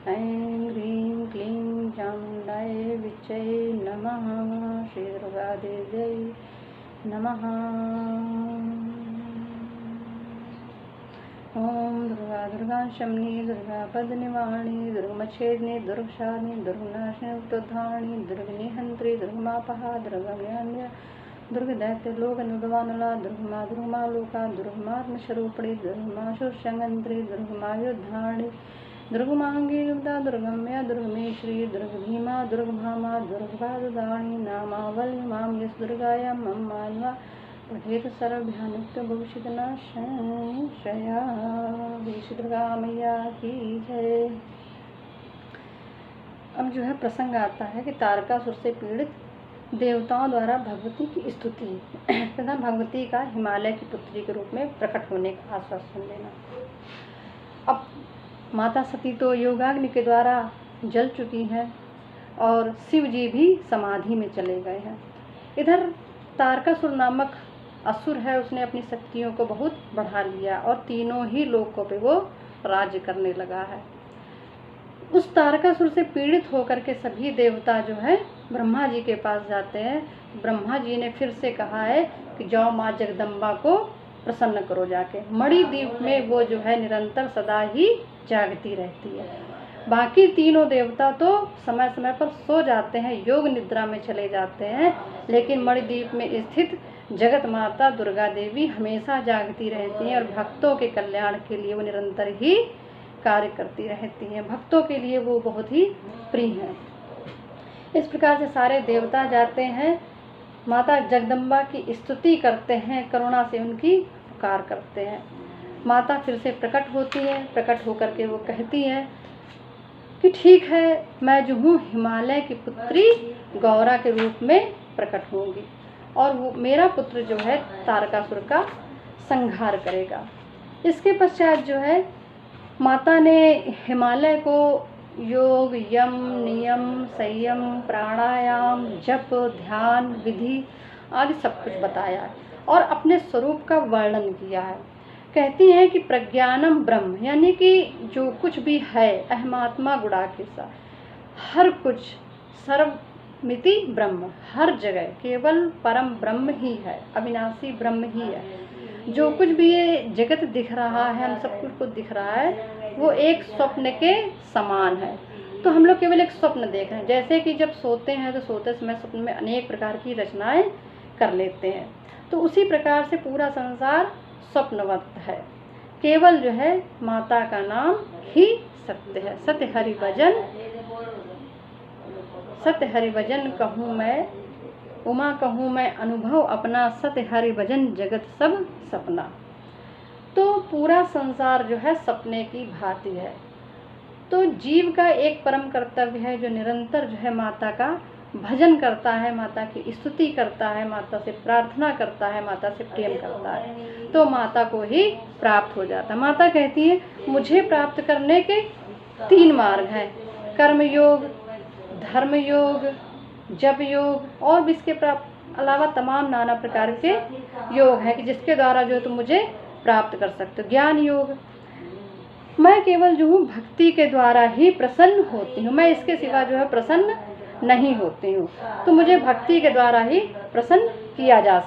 ऐं ह्रीं क्लीं चामुण्डाय विच्चै नमः। श्री दुर्गादेव्यै नमः। ओम दुर्गा दुर्गा शमनी दुर्गा पद्मनिवारणी दुर्गमच्छेदिनी दुर्गशालिनी दुर्गनाशिनी उत्तोद्धारिणी दुर्गनिहंत्री दुर्गमापहा दुर्गम्यान्य दुर्गदैत्य लोक नुदवानला दुर्गमा दुर्गमा लोका दुर्गमात्मस्वरूपिणी दुर्गमाशुषंगंत्री दुर्गमायुद्धारिणी दुर्गमांगी युक्ता दुर्गम्या दुर्गमेश्वरी दुर्गभीमा दुर्गभामा दुर्गपादुदारिणी नामावल्य माम यस दुर्गाया मम मानवा पठेत सर्वभ्यानित्य भविष्यति न संशया। श्री दुर्गा मैया की जय। अब जो है प्रसंग आता है कि तारकासुर से पीड़ित देवताओं द्वारा भगवती की स्तुति तथा भगवती का हिमालय की पुत्री के रूप में प्रकट होने का आश्वासन देना। अब माता सती तो योगाग्नि के द्वारा जल चुकी हैं और शिव जी भी समाधि में चले गए हैं। इधर तारकासुर नामक असुर है, उसने अपनी शक्तियों को बहुत बढ़ा लिया और तीनों ही लोकों पे वो राज्य करने लगा है। उस तारकासुर से पीड़ित होकर के सभी देवता जो है ब्रह्मा जी के पास जाते हैं। ब्रह्मा जी ने फिर से कहा है कि जाओ माँ जगदम्बा को प्रसन्न करो जाके। मणिद्वीप में वो जो है निरंतर सदा ही जागती रहती है। बाकी तीनों देवता तो समय समय पर सो जाते हैं, योग निद्रा में चले जाते हैं, लेकिन मणिद्वीप में स्थित जगत माता दुर्गा देवी हमेशा जागती रहती हैं और भक्तों के कल्याण के लिए वो निरंतर ही कार्य करती रहती हैं। भक्तों के लिए वो बहुत ही प्रिय हैं। इस प्रकार से सारे देवता जाते हैं, माता जगदम्बा की स्तुति करते हैं, करुणा से उनकी पुकार करते हैं। माता फिर से प्रकट होती है। प्रकट होकर के वो कहती है कि ठीक है, मैं जो हूँ हिमालय की पुत्री गौरा के रूप में प्रकट होंगी और वो मेरा पुत्र जो है तारकासुर का संहार करेगा। इसके पश्चात जो है माता ने हिमालय को योग, यम, नियम, संयम, प्राणायाम, जप, ध्यान, विधि आदि सब कुछ बताया है और अपने स्वरूप का वर्णन किया है। कहती हैं कि प्रज्ञानम ब्रह्म, यानी कि जो कुछ भी है अहमात्मा गुणाकेशा, हर कुछ सर्वमिति ब्रह्म, हर जगह केवल परम ब्रह्म ही है, अविनाशी ब्रह्म ही है। जो कुछ भी ये जगत दिख रहा है, हम सब कुछ को दिख रहा है, वो एक स्वप्न के समान है। तो हम लोग केवल एक स्वप्न देख रहे हैं। जैसे कि जब सोते हैं तो सोते समय स्वप्न में अनेक प्रकार की रचनाएं कर लेते हैं, तो उसी प्रकार से पूरा संसार स्वप्नवत है। केवल जो है माता का नाम ही सत्य है। सत्य हरि भजन, सत्य हरि भजन कहूँ मैं, उमा कहूँ मैं अनुभव अपना, सत्य हरि भजन जगत सब सपना। तो पूरा संसार जो है सपने की भांति है। तो जीव का एक परम कर्तव्य है जो निरंतर जो है माता का भजन करता है, माता की स्तुति करता है, माता से प्रार्थना करता है, माता से प्रेम करता है, तो माता को ही प्राप्त हो जाता है। माता कहती है मुझे प्राप्त करने के 3 मार्ग हैं, कर्म योग, धर्म योग, जप योग और भी इसके अलावा तमाम नाना प्रकार के योग हैं कि जिसके द्वारा जो तुम मुझे प्राप्त कर सकते हो। ज्ञान योग, मैं केवल जो हूँ भक्ति के द्वारा ही प्रसन्न होती हूँ, मैं इसके सिवा जो है प्रसन्न नहीं होती हूँ, तो मुझे भक्ति के द्वारा ही प्रसन्न किया जा सकता है।